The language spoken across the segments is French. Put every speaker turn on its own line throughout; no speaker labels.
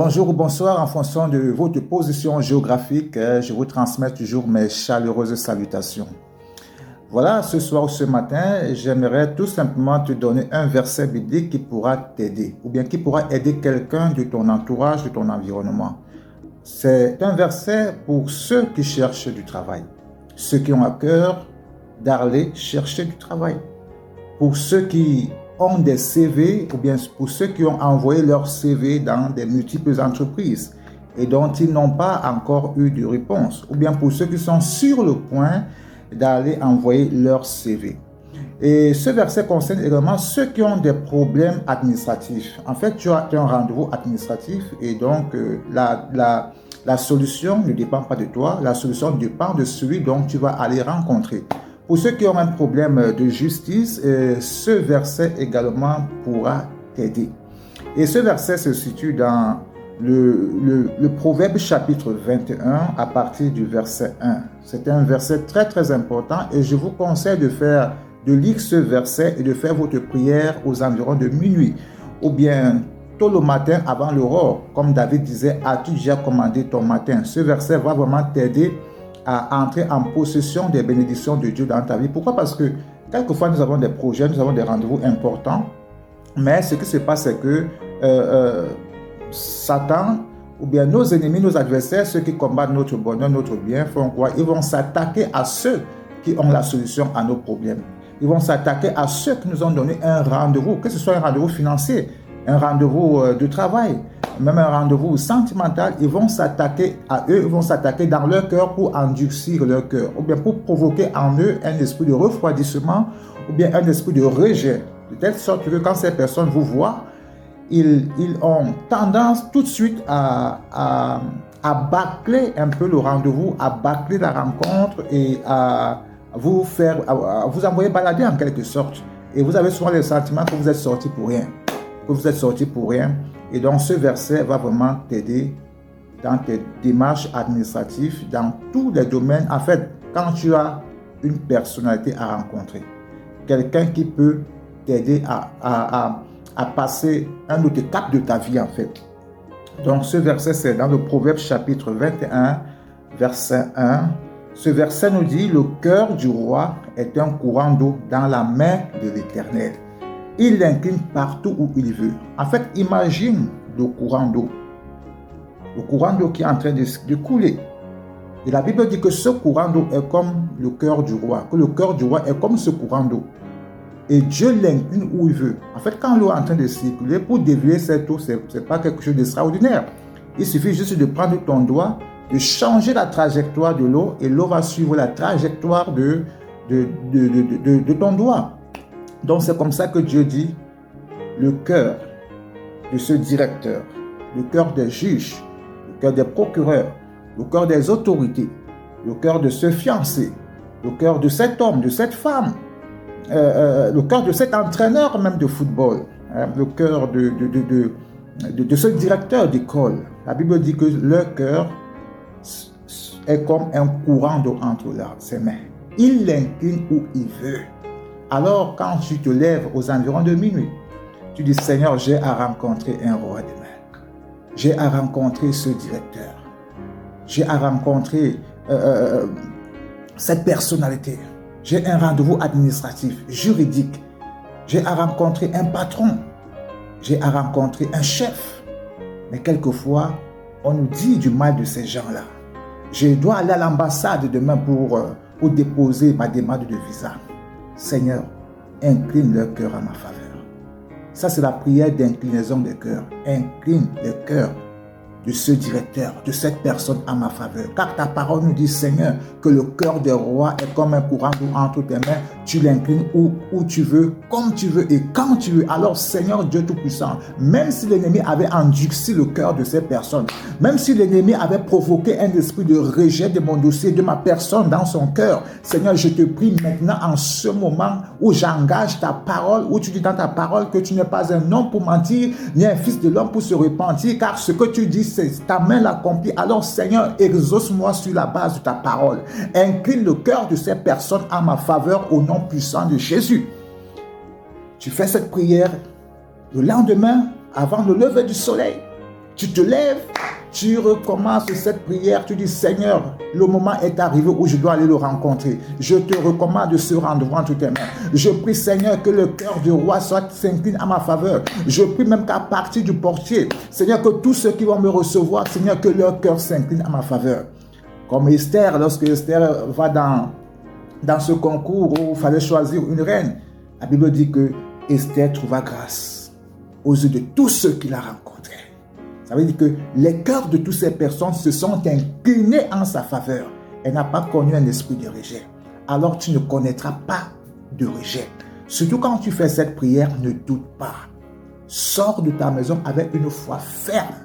Bonjour ou bonsoir en fonction de votre position géographique. Je vous transmets toujours mes chaleureuses salutations. Voilà, ce soir ou ce matin, j'aimerais tout simplement te donner un verset biblique qui pourra t'aider ou bien qui pourra aider quelqu'un de ton entourage, de ton environnement. C'est un verset pour ceux qui cherchent du travail, ceux qui ont à cœur d'aller chercher du travail, pour ceux qui ont des CV ou bien pour ceux qui ont envoyé leur CV dans des multiples entreprises et dont ils n'ont pas encore eu de réponse, ou bien pour ceux qui sont sur le point d'aller envoyer leur CV. Et ce verset concerne également ceux qui ont des problèmes administratifs. En fait, tu as un rendez-vous administratif et donc la solution ne dépend pas de toi, la solution dépend de celui dont tu vas aller rencontrer. Pour ceux qui ont un problème de justice, ce verset également pourra t'aider. Et ce verset se situe dans le Proverbe chapitre 21 à partir du verset 1. C'est un verset très important et je vous conseille de lire ce verset et de faire votre prière aux environs de minuit ou bien tôt le matin avant l'aurore. Comme David disait, as-tu déjà commandé ton matin? Ce verset va vraiment t'aider à entrer en possession des bénédictions de Dieu dans ta vie. Pourquoi? Parce que quelquefois nous avons des projets, nous avons des rendez-vous importants, mais ce qui se passe c'est que Satan ou bien nos ennemis, nos adversaires, ceux qui combattent notre bonheur, notre bien, font quoi? Ils vont s'attaquer à ceux qui ont la solution à nos problèmes. Ils vont s'attaquer à ceux qui nous ont donné un rendez-vous, que ce soit un rendez-vous financier, un rendez-vous de travail, même un rendez-vous sentimental. Ils vont s'attaquer à eux, ils vont s'attaquer dans leur cœur pour endurcir leur cœur, ou bien pour provoquer en eux un esprit de refroidissement, ou bien un esprit de rejet, de telle sorte que quand ces personnes vous voient, ils ont tendance tout de suite à bâcler un peu le rendez-vous, à bâcler la rencontre et à vous envoyer balader en quelque sorte. Et vous avez souvent le sentiment que vous êtes sorti pour rien. Et donc ce verset va vraiment t'aider dans tes démarches administratives, dans tous les domaines. En fait, quand tu as une personnalité à rencontrer, quelqu'un qui peut t'aider à passer un autre cap de ta vie en fait. Donc ce verset c'est dans le Proverbe chapitre 21, verset 1. Ce verset nous dit: le cœur du roi est un courant d'eau dans la main de l'Éternel. Il l'incline partout où il veut. En fait, imagine le courant d'eau. Le courant d'eau qui est en train de couler. Et la Bible dit que ce courant d'eau est comme le cœur du roi. Que le cœur du roi est comme ce courant d'eau. Et Dieu l'incline où il veut. En fait, quand l'eau est en train de circuler, pour dévier cette eau, ce n'est pas quelque chose d'extraordinaire. Il suffit juste de prendre ton doigt, de changer la trajectoire de l'eau et l'eau va suivre la trajectoire de ton doigt. Donc c'est comme ça que Dieu dit: le cœur de ce directeur, le cœur des juges, le cœur des procureurs, le cœur des autorités, le cœur de ce fiancé, le cœur de cet homme, de cette femme, le cœur de cet entraîneur même de football, le cœur de ce directeur d'école. La Bible dit que leur cœur est comme un courant d'eau entre ses mains. Il l'incline où il veut. Alors, quand tu te lèves aux environs de minuit, tu dis: Seigneur, j'ai à rencontrer un roi demain. J'ai à rencontrer ce directeur. J'ai à rencontrer cette personnalité. J'ai un rendez-vous administratif, juridique. J'ai à rencontrer un patron. J'ai à rencontrer un chef. Mais quelquefois, on nous dit du mal de ces gens-là. Je dois aller à l'ambassade demain pour déposer ma demande de visa. Seigneur, incline leur cœur à ma faveur. Ça, c'est la prière d'inclinaison des cœurs. Incline le cœur de ce directeur, de cette personne à ma faveur. Car ta parole nous dit, Seigneur, que le cœur des rois est comme un courant d'eau entre tes mains. Tu l'inclines où tu veux, comme tu veux et quand tu veux. Alors, Seigneur Dieu Tout-Puissant, même si l'ennemi avait endurci le cœur de ces personnes, même si l'ennemi avait provoqué un esprit de rejet de mon dossier, de ma personne dans son cœur, Seigneur, je te prie maintenant en ce moment où j'engage ta parole, où tu dis dans ta parole que tu n'es pas un homme pour mentir, ni un fils de l'homme pour se repentir, car ce que tu dis, c'est ta main l'accomplit. Alors Seigneur, exauce-moi sur la base de ta parole. Incline le cœur de ces personnes à ma faveur au nom puissant de Jésus. Tu fais cette prière le lendemain, avant le lever du soleil. Tu te lèves, tu recommences cette prière, tu dis Seigneur, le moment est arrivé où je dois aller le rencontrer. Je te recommande de se rendre devant toutes tes mains. Je prie Seigneur que le cœur du roi s'incline à ma faveur. Je prie même qu'à partir du portier, Seigneur, que tous ceux qui vont me recevoir, Seigneur, que leur cœur s'incline à ma faveur. Comme Esther, lorsque Esther va dans ce concours où il fallait choisir une reine, la Bible dit que Esther trouva grâce aux yeux de tous ceux qui la rencontraient. Ça veut dire que les cœurs de toutes ces personnes se sont inclinés en sa faveur. Elle n'a pas connu un esprit de rejet. Alors tu ne connaîtras pas de rejet. Surtout quand tu fais cette prière, ne doute pas. Sors de ta maison avec une foi ferme.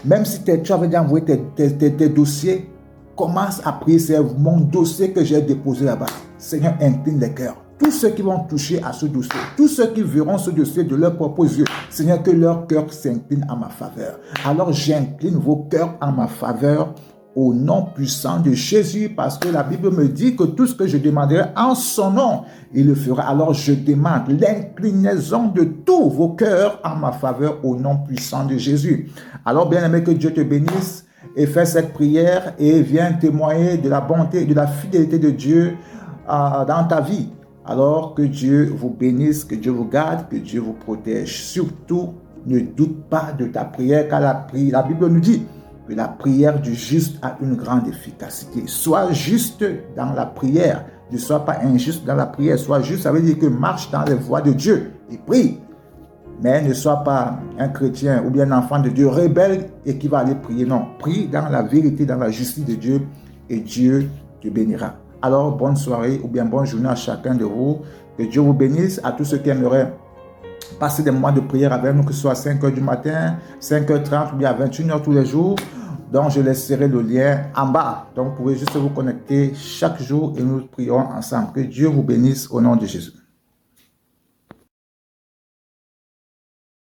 Même si tu avais déjà envoyé tes dossiers, commence à prier. C'est mon dossier que j'ai déposé là-bas. Seigneur, incline les cœurs. Tous ceux qui vont toucher à ce dossier, tous ceux qui verront ce dossier de leurs propres yeux, Seigneur, que leur cœur s'incline à ma faveur. Alors j'incline vos cœurs à ma faveur au nom puissant de Jésus, parce que la Bible me dit que tout ce que je demanderai en son nom, il le fera. Alors je demande l'inclinaison de tous vos cœurs en ma faveur au nom puissant de Jésus. Alors bien aimé, que Dieu te bénisse et fais cette prière et viens témoigner de la bonté et de la fidélité de Dieu dans ta vie. Alors que Dieu vous bénisse, que Dieu vous garde, que Dieu vous protège. Surtout, ne doute pas de ta prière, car la Bible nous dit que la prière du juste a une grande efficacité. Sois juste dans la prière, ne sois pas injuste dans la prière. Sois juste, ça veut dire que marche dans les voies de Dieu et prie. Mais ne sois pas un chrétien ou bien un enfant de Dieu rebelle et qui va aller prier. Non, prie dans la vérité, dans la justice de Dieu et Dieu te bénira. Alors, bonne soirée ou bien bonne journée à chacun de vous. Que Dieu vous bénisse. À tous ceux qui aimeraient passer des moments de prière avec nous, que ce soit à 5 h du matin, 5h30 ou bien à 21 h tous les jours. Donc, je laisserai le lien en bas. Donc, vous pouvez juste vous connecter chaque jour et nous prions ensemble. Que Dieu vous bénisse au nom de Jésus.